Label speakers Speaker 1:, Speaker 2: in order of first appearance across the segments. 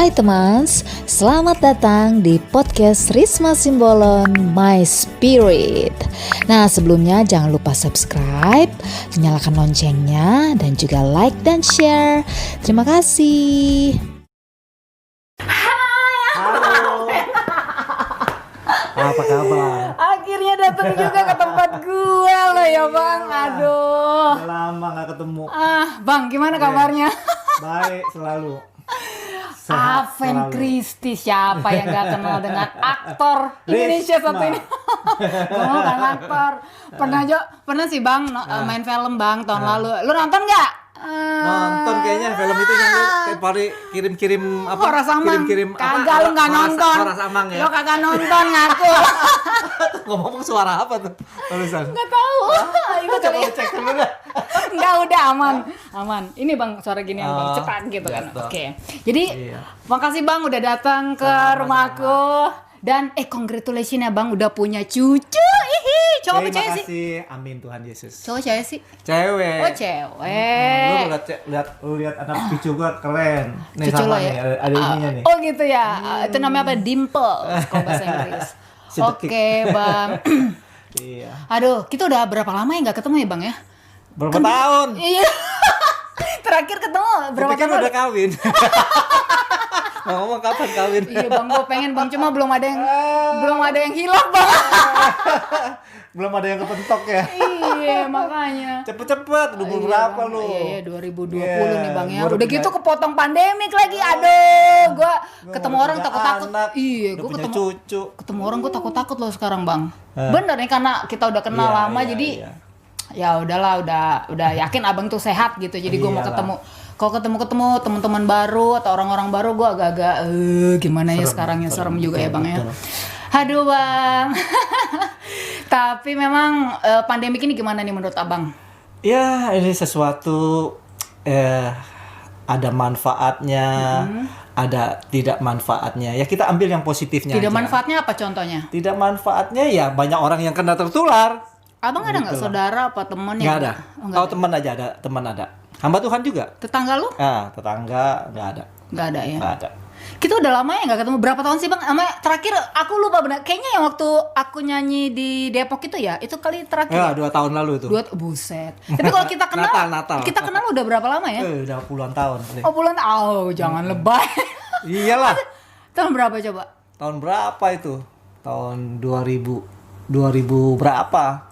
Speaker 1: Hai teman, selamat datang di podcast Risma Simbolon My Spirit. Nah sebelumnya jangan lupa subscribe, nyalakan loncengnya, dan juga like dan share. Terima kasih.
Speaker 2: Halo. Apa kabar?
Speaker 1: Akhirnya datang juga ke tempat gue loh ya bang. Aduh.
Speaker 2: Udah lama gak ketemu.
Speaker 1: Bang gimana kabarnya?
Speaker 2: Baik selalu.
Speaker 1: Aven Christie, siapa yang gak kenal dengan aktor Indonesia satu ini? Gue bukan aktor. Pernah sih bang main film bang tahun lalu. Lu nonton gak?
Speaker 2: Nonton kayaknya film itu yang lu tiap hari kirim apa?
Speaker 1: Horas Amang.
Speaker 2: Kirim
Speaker 1: Kagak lu gak nonton.
Speaker 2: Horas Amang ya.
Speaker 1: Lu kagak nonton ngaku.
Speaker 2: Ngomong suara apa tuh? Tulisan.
Speaker 1: Gak tahu. Itu
Speaker 2: Coba
Speaker 1: kali.
Speaker 2: lu cek dulu dah.
Speaker 1: Enggak, udah aman. Ini bang suara gini bang, cepat gitu kan.
Speaker 2: Gitu.
Speaker 1: Oke. Jadi makasih bang udah datang ke rumahku. Dan congratulations ya bang udah punya cucu. Cowok apa cewek sih?
Speaker 2: Makasih. Amin Tuhan Yesus.
Speaker 1: Cowok cewek sih?
Speaker 2: Cewek.
Speaker 1: Oh cewek.
Speaker 2: Lu lihat anak cucu gua keren. Nih
Speaker 1: Cucu lo
Speaker 2: sama
Speaker 1: ya?
Speaker 2: nih, ada ininya nih.
Speaker 1: Oh gitu ya. Itu namanya apa? Dimple kalau bahasa Inggris. Oke bang.
Speaker 2: Iya.
Speaker 1: Aduh, kita udah berapa lama ya nggak ketemu ya bang ya?
Speaker 2: Berapa tahun?
Speaker 1: Iya. Terakhir ketemu berapa
Speaker 2: Tapi kan
Speaker 1: tahun?
Speaker 2: udah kawin. Ngomong kapan kawin?
Speaker 1: Iya bang, gue pengen bang, cuma belum ada yang hilang bang.
Speaker 2: Belum ada yang kepentok ya.
Speaker 1: Iya makanya.
Speaker 2: Cepet-cepet, udah berapa lu?
Speaker 1: Iya 2020
Speaker 2: Iya,
Speaker 1: nih bang ya.
Speaker 2: gua
Speaker 1: Udah
Speaker 2: punya-
Speaker 1: gitu kepotong pandemik lagi. Aduh, gue ketemu
Speaker 2: udah
Speaker 1: orang
Speaker 2: punya
Speaker 1: takut-takut.
Speaker 2: anak,
Speaker 1: Iya,
Speaker 2: udah
Speaker 1: gue
Speaker 2: punya
Speaker 1: ketemu
Speaker 2: cucu.
Speaker 1: orang gue takut-takut loh sekarang bang. Bener nih karena kita udah kenal
Speaker 2: Iya,
Speaker 1: lama
Speaker 2: iya,
Speaker 1: jadi
Speaker 2: iya.
Speaker 1: ya udahlah udah yakin abang tuh sehat gitu. Jadi gue mau
Speaker 2: Iyalah.
Speaker 1: ketemu. Kalau ketemu teman-teman baru atau orang-orang baru gue agak-agak gimana ya sekarang ya serem juga ya bang ya.
Speaker 2: betul.
Speaker 1: Aduh bang. Tapi memang pandemik ini gimana nih menurut abang?
Speaker 2: Ya, ini sesuatu ada manfaatnya, ada tidak manfaatnya. Ya kita ambil yang positifnya
Speaker 1: Tidak
Speaker 2: aja.
Speaker 1: manfaatnya apa contohnya?
Speaker 2: Tidak manfaatnya ya banyak orang yang kena tertular.
Speaker 1: Abang ada nggak saudara apa teman
Speaker 2: Nggak
Speaker 1: yang
Speaker 2: ada.
Speaker 1: Oh, nggak
Speaker 2: Kalau
Speaker 1: ada.
Speaker 2: teman aja ada, teman ada. Hamba Tuhan juga.
Speaker 1: Tetangga lu?
Speaker 2: Tetangga nggak ada.
Speaker 1: Nggak ada ya.
Speaker 2: Nggak ada.
Speaker 1: Kita udah lama ya nggak ketemu. Berapa tahun sih bang? Terakhir aku lupa benar. Kayaknya yang waktu aku nyanyi di Depok itu ya. Itu kali terakhir.
Speaker 2: Ya, 2 tahun lalu itu.
Speaker 1: Buset. Tapi kalau kita kenal,
Speaker 2: Natal.
Speaker 1: kita kenal udah berapa lama ya?
Speaker 2: Udah puluhan tahun.
Speaker 1: Oh bulan. Jangan lebay.
Speaker 2: Iyalah.
Speaker 1: Tahun berapa coba?
Speaker 2: Tahun berapa itu? Tahun 2000 berapa?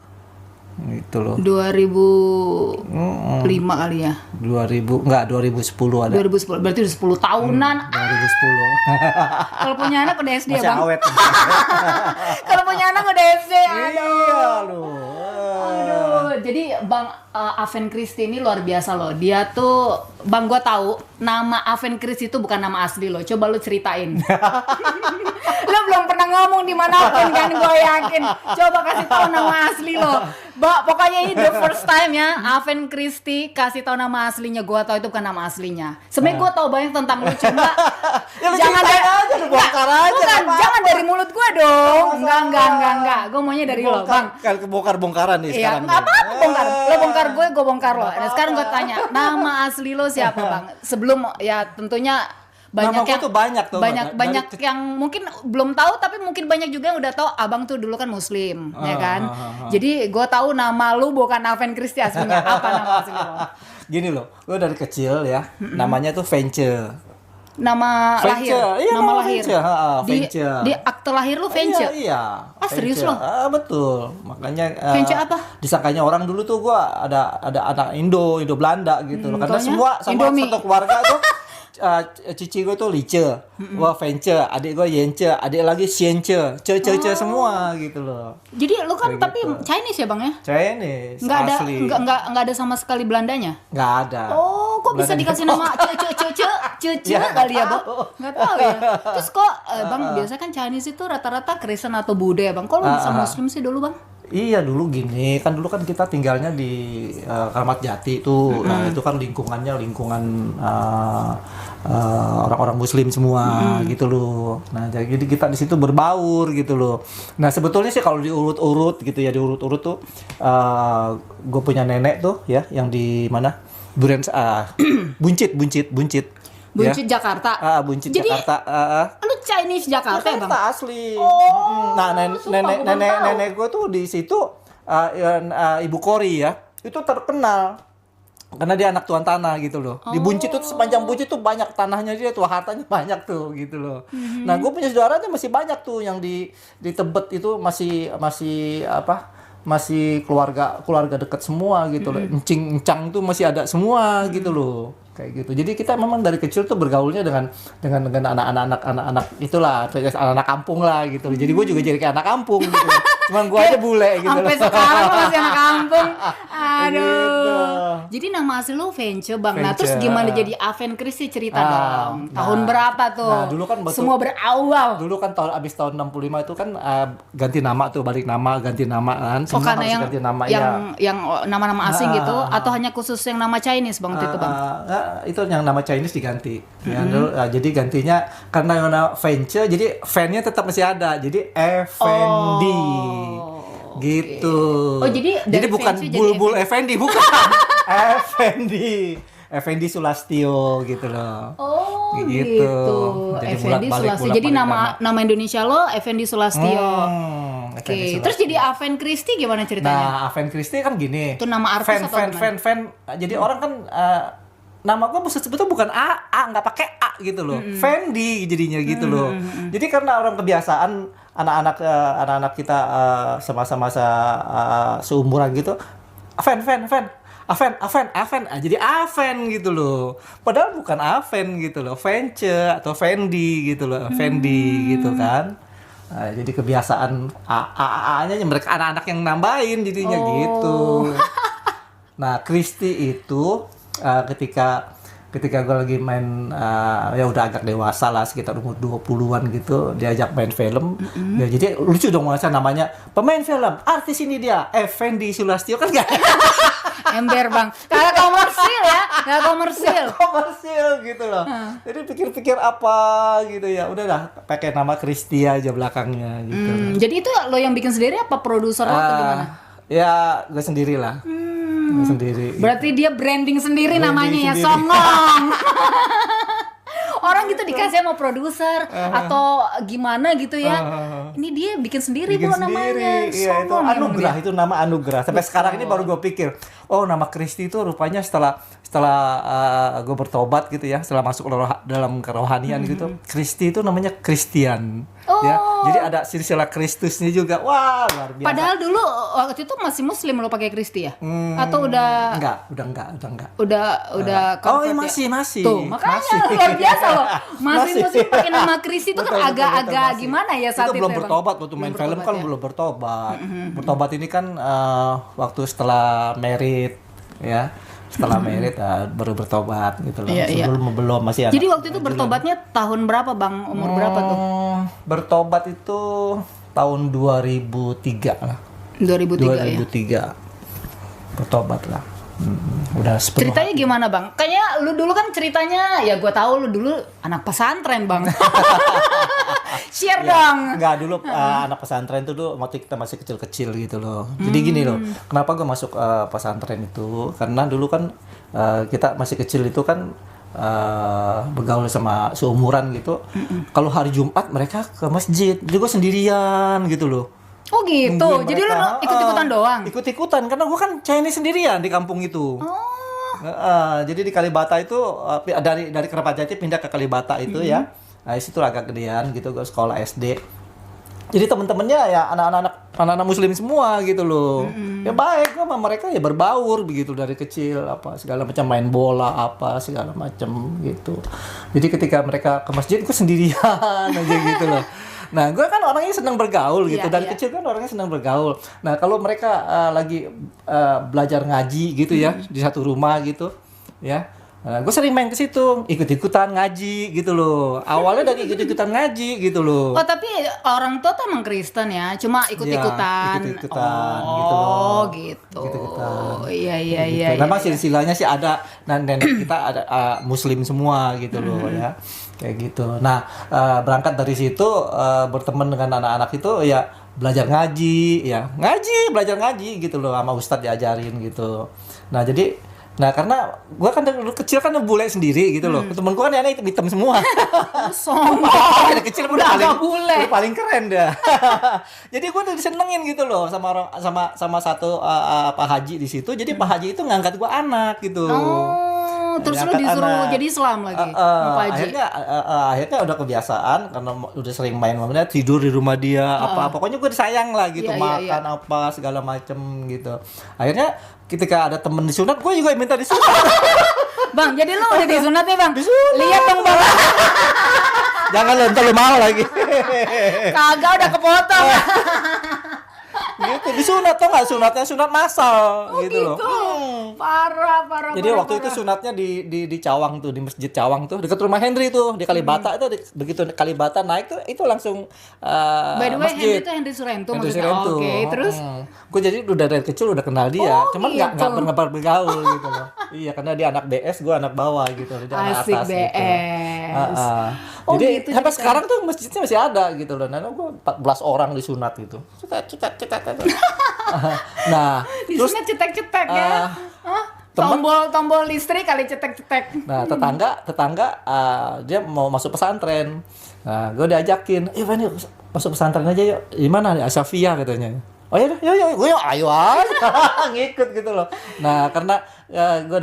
Speaker 2: Itu loh.
Speaker 1: 2005 kali ya.
Speaker 2: 2010 ada.
Speaker 1: 2010. Berarti udah 10 tahunan.
Speaker 2: 2010.
Speaker 1: Kalau punya anak udah SD ya
Speaker 2: Masih
Speaker 1: bang.
Speaker 2: awet.
Speaker 1: Kalau punya anak udah SD.
Speaker 2: Iya lu.
Speaker 1: Aduh, jadi Bang Aven Christie ini luar biasa loh. Dia tuh, Bang gua tahu nama Aven Christie itu bukan nama asli loh. Coba lu ceritain. Lu belum pernah ngomong dimanapun kan, gue yakin. Coba kasih tahu nama asli lo. Pokoknya ini the first time ya, Aven Christie kasih tahu nama aslinya. Gua tahu itu bukan nama aslinya. Sebenarnya gua tahu banyak tentang lu, cuma
Speaker 2: Ya lu ceritain aja, lu bongkar aja.
Speaker 1: Bukan,
Speaker 2: apa-apa.
Speaker 1: jangan dari mulut gua dong. Enggak. Gua maunya dari lo, Bang.
Speaker 2: Kan kebongkar-bongkaran nih
Speaker 1: Iya,
Speaker 2: sekarang.
Speaker 1: nggak apa-apa bongkar. Lo bongkar gue bongkar lo. Nah, sekarang gue tanya, nama asli lo siapa bang? Sebelum ya tentunya banyak
Speaker 2: Nama gue tuh banyak tuh,
Speaker 1: banyak yang mungkin belum tahu, tapi mungkin banyak juga yang udah tahu abang tuh dulu kan muslim, ya kan? Jadi gue tahu nama lu bukan Aven Christie aslinya. Apa nama asli lo?
Speaker 2: Gini loh, gue dari kecil ya, namanya tuh Vence.
Speaker 1: Nama
Speaker 2: Vence,
Speaker 1: lahir,
Speaker 2: iya,
Speaker 1: nama
Speaker 2: nama
Speaker 1: lahir.
Speaker 2: Vence, Vence.
Speaker 1: Di akte lahir lu Vence.
Speaker 2: Iya.
Speaker 1: Serius
Speaker 2: Vence.
Speaker 1: lo?
Speaker 2: Betul. Makanya
Speaker 1: Vence apa?
Speaker 2: disangkanya orang dulu tuh gua ada anak Indo Belanda gitu loh. Karena
Speaker 1: taunya
Speaker 2: semua sama
Speaker 1: Indomie.
Speaker 2: satu keluarga tuh cici gue tuh Lice, gua Vence, adik gue Yence, adik lagi Sience, ce semua gitu loh.
Speaker 1: Jadi lu kan
Speaker 2: Kayak
Speaker 1: tapi
Speaker 2: gitu.
Speaker 1: Chinese ya bang ya?
Speaker 2: Chinese
Speaker 1: Nggak ada,
Speaker 2: asli.
Speaker 1: nggak ada sama sekali Belandanya.
Speaker 2: Nggak ada.
Speaker 1: Oh, kok bisa
Speaker 2: Belanda
Speaker 1: dikasih nama ce
Speaker 2: Ya,
Speaker 1: kali ya,
Speaker 2: nggak
Speaker 1: Bang?
Speaker 2: tahu.
Speaker 1: Nggak tahu ya. Terus kok, Bang, biasanya kan Chinese itu rata-rata Kristen atau Buddha ya, Bang? Kok lu bisa Muslim sih dulu, Bang?
Speaker 2: Iya dulu gini kan, dulu kan kita tinggalnya di Kramat Jati tuh. Nah itu kan lingkungannya lingkungan orang-orang Muslim semua gitu loh. Nah jadi kita di situ berbaur gitu loh. Nah sebetulnya sih kalau diurut-urut gitu ya, diurut-urut tuh gue punya nenek tuh ya yang di mana Buncit.
Speaker 1: Buncit Jakarta.
Speaker 2: Buncit
Speaker 1: Jadi,
Speaker 2: Jakarta.
Speaker 1: lu Chinese Jakarta ya, Bang?
Speaker 2: Jakarta asli.
Speaker 1: Oh,
Speaker 2: Nah,
Speaker 1: sumpah, gua baru tahu.
Speaker 2: nenek gue tuh di situ Ibu Kori ya, itu terkenal karena dia anak tuan tanah gitu loh. Di Buncit tuh sepanjang Buncit tuh banyak tanahnya dia tuh, hartanya banyak tuh gitu loh. Nah, gue punya saudaranya masih banyak tuh yang di Tebet itu masih keluarga dekat semua gitu loh. Encing-encang tuh masih ada semua gitu loh. Kayak gitu. Jadi kita memang dari kecil tuh bergaulnya dengan anak-anak itulah, anak kampung lah gitu. Jadi gue juga jadi kayak anak kampung gitu. Cuman gue aja bule gitu loh.
Speaker 1: Sampai sekarang masih anak kampung. Aduh.
Speaker 2: Gitu.
Speaker 1: Jadi nama asli lu Vence, Bang. Nah,
Speaker 2: Vence.
Speaker 1: terus gimana jadi Aven Christie, cerita dong. Tahun berapa tuh?
Speaker 2: Nah, dulu kan
Speaker 1: semua berawal.
Speaker 2: Dulu kan abis tahun 65 itu kan ganti nama tuh, balik nama, ganti nama kan.
Speaker 1: Oh,
Speaker 2: Semua
Speaker 1: karena
Speaker 2: harus
Speaker 1: yang
Speaker 2: ganti nama,
Speaker 1: yang nama-nama asing gitu, atau hanya khusus yang nama Chinese, Bang, waktu itu, Bang?
Speaker 2: Itu yang nama Chinese diganti. Ya, dulu, jadi gantinya karena yang nama Vence, jadi fan-nya tetap masih ada. Jadi Effendi. Gitu.
Speaker 1: Oh, jadi dari
Speaker 2: bukan
Speaker 1: Vence jadi
Speaker 2: Bulbul Effendi, bukan. Effendi. Effendi Sulastyo gitu loh.
Speaker 1: Oh,
Speaker 2: Gitu. Jadi
Speaker 1: Effendi
Speaker 2: bolak-balik,
Speaker 1: Sulastyo. Jadi nama Indonesia lo Effendi Sulastyo.
Speaker 2: Effendi
Speaker 1: Oke.
Speaker 2: Sulastyo.
Speaker 1: Terus jadi Aven Christie gimana ceritanya?
Speaker 2: Nah, Aven Christie kan gini.
Speaker 1: Itu nama artis atau gimana?
Speaker 2: Fan. Jadi orang kan nama gue sebetulnya bukan A, nggak pakai A gitu loh. Fendi jadinya gitu loh. Jadi karena orang kebiasaan anak-anak kita semasa-masa seumuran gitu, Aven. Jadi Aven gitu loh. Padahal bukan Aven gitu loh. Vence atau Fendi gitu loh. Fendi gitu kan. Nah, jadi kebiasaan A-nya mereka anak-anak yang nambahin jadinya gitu. Nah, Christie itu ketika gue lagi main ya udah agak dewasa lah, sekitar umur 20-an gitu, diajak main film. Ya, jadi lucu dong masa namanya pemain film, artis ini dia Effendi Sulastyo kan enggak.
Speaker 1: Ember, Bang. Kayak komersil ya, kayak komersil.
Speaker 2: Komersil gitu loh. Jadi pikir-pikir apa gitu ya. Udah dah pakai nama Christie aja belakangnya gitu.
Speaker 1: Jadi itu lo yang bikin sendiri apa produser lo atau gimana?
Speaker 2: Ya, gue sendiri lah. Gue sendiri.
Speaker 1: Berarti dia branding sendiri
Speaker 2: Branding
Speaker 1: namanya ya,
Speaker 2: sendiri.
Speaker 1: songong. Orang gitu dikasih sama produser atau gimana gitu ya. Ini dia bikin sendiri bu namanya.
Speaker 2: Iya, itu
Speaker 1: Songong
Speaker 2: anugerah,
Speaker 1: emang
Speaker 2: itu nama anugerah. Sampai sekarang ini baru gue pikir, oh nama Christie itu rupanya setelah gue bertobat gitu ya, setelah masuk dalam kerohanian gitu, Christie itu namanya Christian. Ya, jadi ada silsilah Kristusnya juga. Wah, luar biasa.
Speaker 1: Padahal dulu waktu itu masih Muslim lo pakai Christie ya? Atau udah
Speaker 2: Udah enggak.
Speaker 1: udah
Speaker 2: Oh,
Speaker 1: convert ya?
Speaker 2: masih.
Speaker 1: Tuh, makanya luar biasa loh. Masih Muslim pakai nama Christie itu kan
Speaker 2: Betul,
Speaker 1: agak-agak
Speaker 2: masih.
Speaker 1: gimana ya saat
Speaker 2: itu
Speaker 1: itu
Speaker 2: belum
Speaker 1: ya, Bang?
Speaker 2: bertobat waktu main film kan
Speaker 1: ya?
Speaker 2: belum bertobat. Bertobat ini kan waktu setelah merit ya. Setelah merit baru bertobat gitu loh.
Speaker 1: Iya,
Speaker 2: Sebelum belum masih ada.
Speaker 1: Jadi waktu itu bertobatnya tahun berapa, Bang? Umur berapa tuh?
Speaker 2: Bertobat itu tahun 2003 lah.
Speaker 1: 2003 ya.
Speaker 2: Bertobat lah. Udah sepenuh
Speaker 1: Ceritanya gimana, Bang? Kayaknya lu dulu kan ceritanya, ya gue tahu lu dulu anak pesantren, Bang. Share dong.
Speaker 2: Enggak, dulu anak pesantren itu dulu waktu kita masih kecil-kecil gitu loh. Jadi gini loh, kenapa gue masuk pesantren itu? Karena dulu kan kita masih kecil itu kan bergaul sama seumuran gitu. Kalau hari Jumat mereka ke masjid, jadi gue sendirian gitu loh.
Speaker 1: Oh gitu.
Speaker 2: Nungguin
Speaker 1: Jadi lu
Speaker 2: mereka.
Speaker 1: ikut-ikutan doang.
Speaker 2: Ikut-ikutan karena gue kan Chinese sendirian di kampung itu. Jadi di Kalibata itu dari Kerapajati pindah ke Kalibata itu ya. Nah, di situ agak gedean gitu, gue sekolah SD. Jadi temen-temennya ya anak-anak Muslim semua gitu loh. Ya baik sama mereka ya berbaur begitu dari kecil apa segala macam, main bola apa segala macam gitu. Jadi ketika mereka ke masjid gue sendirian aja gitu loh. Nah, gue kan orangnya senang bergaul gitu. Dari kecil kan orangnya senang bergaul. Nah, kalau mereka lagi belajar ngaji gitu ya di satu rumah gitu, ya, gue sering main ke situ, ikut-ikutan ngaji gitu loh. Awalnya dari ikut-ikutan ngaji gitu loh.
Speaker 1: Oh, tapi orang tua tuh emang Kristen ya, cuma ikut-ikutan.
Speaker 2: Ya, ikut-ikutan gitu loh.
Speaker 1: Oh, gitu.
Speaker 2: Ikut-ikutan.
Speaker 1: Iya.
Speaker 2: Memang silsilahnya sih ada, dan nenek kita ada Muslim semua gitu loh ya. Kayak gitu. Nah, berangkat dari situ berteman dengan anak-anak itu ya belajar ngaji, belajar ngaji gitu loh, sama ustadz diajarin gitu. Nah, jadi Nah karena gue kan dulu kecil kan bule sendiri gitu loh. Temen gue kan yang hitam semua.
Speaker 1: Sombong.
Speaker 2: Dari kecil
Speaker 1: Udah agak bule.
Speaker 2: udah paling keren dah. Jadi gue udah disenengin gitu loh sama orang sama satu Pak Haji di situ. Jadi Pak Haji itu ngangkat gue anak gitu.
Speaker 1: Oh, terus lu
Speaker 2: Ngangkat
Speaker 1: disuruh
Speaker 2: anak.
Speaker 1: jadi Islam lagi sama Pak Haji.
Speaker 2: Akhirnya udah kebiasaan karena udah sering main sama dia, tidur di rumah dia apa pokoknya gue disayang lah gitu,
Speaker 1: Iya, iya,
Speaker 2: makan apa segala macem gitu. Akhirnya ketika ada temen disunat, gue juga minta disunat.
Speaker 1: Bang, jadi lu udah disunat nih, Bang? Lihat dong, Bang.
Speaker 2: Jangan lo, ntar lo mau lagi.
Speaker 1: Kagak udah kepotong.
Speaker 2: Gitu, disunat tau nggak? Sunatnya sunat massal gitu loh.
Speaker 1: Parah.
Speaker 2: Jadi waktu itu sunatnya di Cawang tuh, di Masjid Cawang tuh, dekat rumah Henry tuh, di Kalibata itu begitu Kalibata naik tuh itu langsung
Speaker 1: By the way,
Speaker 2: masjid.
Speaker 1: Henry itu Henry Surento
Speaker 2: Henry
Speaker 1: maksudnya.
Speaker 2: Surento.
Speaker 1: Oke, terus
Speaker 2: Gue jadi udah dari kecil udah kenal dia, cuman nggak
Speaker 1: gitu.
Speaker 2: pernah bergaul gitu loh. Iya, karena dia anak BS, gue anak bawah gitu, dia anak
Speaker 1: asik
Speaker 2: atas
Speaker 1: BS.
Speaker 2: gitu.
Speaker 1: Oh,
Speaker 2: Jadi
Speaker 1: gitu
Speaker 2: sampai
Speaker 1: ceritanya.
Speaker 2: sekarang tuh masjidnya masih ada gitu loh. Nah, gue 14 orang disunat gitu. Cetat. Nah, terus
Speaker 1: disunat cetek-cetek ya. Hah? Tombol listrik kali cetek-cetek.
Speaker 2: nah tetangga dia mau masuk pesantren. Nah, gue diajakin, Van yuk masuk pesantren aja yuk. Di mana? Di Asafia katanya. Oh ya, yuk, gue ayo aja ngikut gitu loh. Nah, karena gue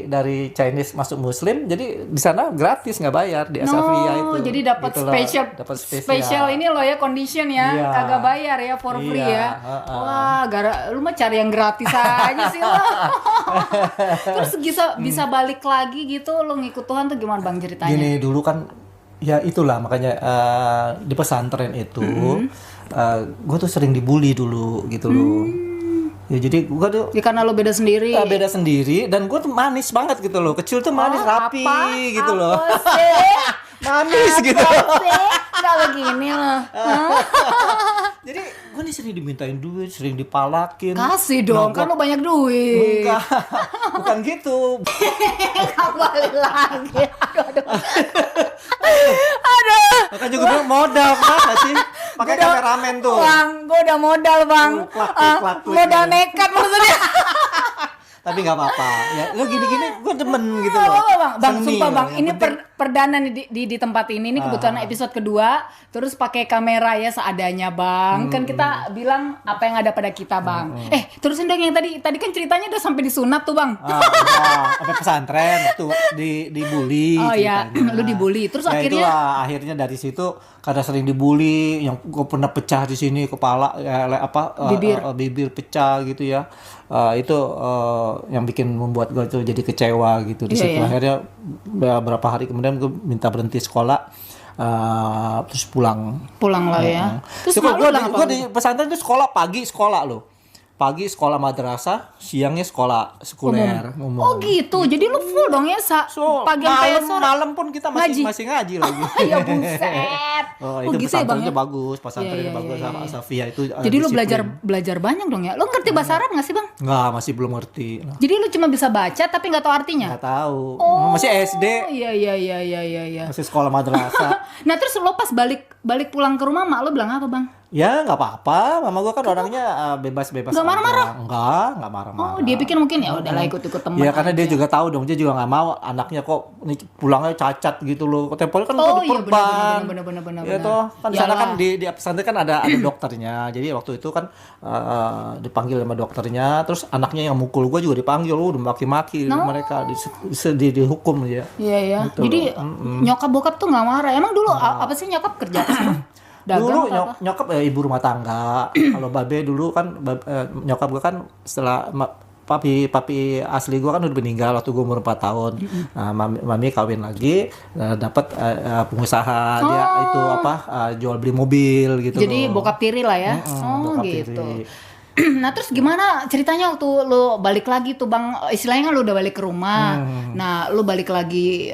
Speaker 2: dari Chinese masuk Muslim, jadi di sana gratis nggak bayar di Asafia itu.
Speaker 1: Jadi dapat
Speaker 2: Gitu loh.
Speaker 1: spesial,
Speaker 2: Dapat
Speaker 1: spesial ini loh ya, condition ya,
Speaker 2: Iya.
Speaker 1: kagak bayar ya, for free
Speaker 2: Iya,
Speaker 1: ya. Wah, lu mah cari yang gratis aja sih lo. Terus bisa balik lagi gitu, lo ngikut Tuhan tuh gimana Bang ceritanya?
Speaker 2: Gini dulu kan, ya itulah makanya di pesantren itu gue tuh sering dibully dulu gitu loh. Ya jadi gue tuh
Speaker 1: Ya karena lo beda sendiri.
Speaker 2: beda sendiri dan gue tuh manis banget gitu loh. Kecil tuh manis, rapi gitu loh.
Speaker 1: Apa sih?
Speaker 2: Manis gitu.
Speaker 1: Apa sih? Nggak begini loh.
Speaker 2: Jadi gue nih sering dimintain duit, sering dipalakin.
Speaker 1: Kasih dong, kan lo banyak duit.
Speaker 2: Enggak, bukan gitu.
Speaker 1: Kembali lagi. Aduh.
Speaker 2: Makanya juga bilang modal, kenapa sih? Pakai kameramen tuh.
Speaker 1: Bang, gue udah modal bang.
Speaker 2: Klak,
Speaker 1: Modal
Speaker 2: gitu.
Speaker 1: nekat maksudnya.
Speaker 2: Tapi nggak apa-apa. Ya, lu gini-gini gue demen gitu
Speaker 1: Gak
Speaker 2: loh.
Speaker 1: apa-apa, bang. Bang,
Speaker 2: Seni
Speaker 1: sumpah
Speaker 2: loh.
Speaker 1: bang.
Speaker 2: Yang
Speaker 1: Ini
Speaker 2: penting-
Speaker 1: perdana nih di tempat ini. Ini kebetulan episode kedua. Terus pakai kamera ya seadanya bang. Kan kita bilang apa yang ada pada kita bang. Terusin dong yang tadi kan ceritanya udah sampai disunat tuh bang.
Speaker 2: Sampai pesantren tuh dibully.
Speaker 1: Oh ya,
Speaker 2: ceritanya.
Speaker 1: lu dibully. Terus
Speaker 2: Ya
Speaker 1: akhirnya
Speaker 2: itulah, akhirnya dari situ karena sering dibully, yang gue pernah pecah di sini kepala, bibir pecah gitu ya. Itu yang bikin membuat gue tuh jadi kecewa gitu di
Speaker 1: Iya,
Speaker 2: situ.
Speaker 1: iya.
Speaker 2: Akhirnya beberapa hari kemudian gue minta berhenti sekolah, terus pulang.
Speaker 1: lah ya. Terus mak lu
Speaker 2: gue
Speaker 1: bilang apa?
Speaker 2: di pesantren itu sekolah pagi sekolah loh. Pagi sekolah madrasah, siangnya sekolah sekuler umum.
Speaker 1: Oh gitu, jadi lu full dong ya pagi sampai sore.
Speaker 2: malam pun kita masih ngaji lagi.
Speaker 1: Ya buset.
Speaker 2: Oh, itu
Speaker 1: gitu ya bang
Speaker 2: pesantrennya
Speaker 1: ya?
Speaker 2: bagus, pesantrennya
Speaker 1: Iya,
Speaker 2: bagus
Speaker 1: iya,
Speaker 2: sama
Speaker 1: iya.
Speaker 2: Asafia itu.
Speaker 1: Jadi lu belajar banyak dong ya? Lu ngerti bahasa Arab nggak sih bang?
Speaker 2: Nggak, masih belum ngerti.
Speaker 1: Jadi lu cuma bisa baca tapi nggak tahu artinya?
Speaker 2: Nggak tahu.
Speaker 1: Oh,
Speaker 2: Masih SD,
Speaker 1: iya.
Speaker 2: masih sekolah madrasah.
Speaker 1: Nah terus lo pas balik pulang ke rumah mak lo bilang apa bang?
Speaker 2: Ya nggak apa-apa, mama gua kan orangnya bebas-bebas.
Speaker 1: Nggak marah-marah?
Speaker 2: Nggak marah-marah.
Speaker 1: Oh dia pikir mungkin ya udahlah ikut-ikut teman.
Speaker 2: Ya karena dia juga tahu dong, dia juga nggak mau anaknya kok nih pulangnya cacat gitu loh. Temponya kan
Speaker 1: Oh,
Speaker 2: di
Speaker 1: iya,
Speaker 2: perban.
Speaker 1: bener.
Speaker 2: Ya toh, kan di sana
Speaker 1: Iyalah.
Speaker 2: kan di pesantren kan ada dokternya. Jadi waktu itu kan dipanggil sama dokternya, terus anaknya yang mukul gua juga dipanggil, udah maki-maki mereka dihukum ya.
Speaker 1: Iya ya.
Speaker 2: Gitu
Speaker 1: Jadi
Speaker 2: loh.
Speaker 1: nyokap bokap tuh nggak marah. Emang dulu apa sih nyokap kerja apa sih bang? Dagang
Speaker 2: Dulu
Speaker 1: atau apa?
Speaker 2: nyokap ibu rumah tangga. Kalau babe dulu kan nyokap gua kan setelah papi asli gua kan udah meninggal waktu gua umur 4 tahun. Nah, mami kawin lagi, dapat pengusaha dia itu jual beli mobil gitu.
Speaker 1: Jadi
Speaker 2: loh.
Speaker 1: bokap tiri lah ya. Oh
Speaker 2: bokap
Speaker 1: gitu.
Speaker 2: tiri.
Speaker 1: Nah terus gimana ceritanya waktu lo balik lagi tuh bang, istilahnya kan lo udah balik ke rumah. Nah lo balik lagi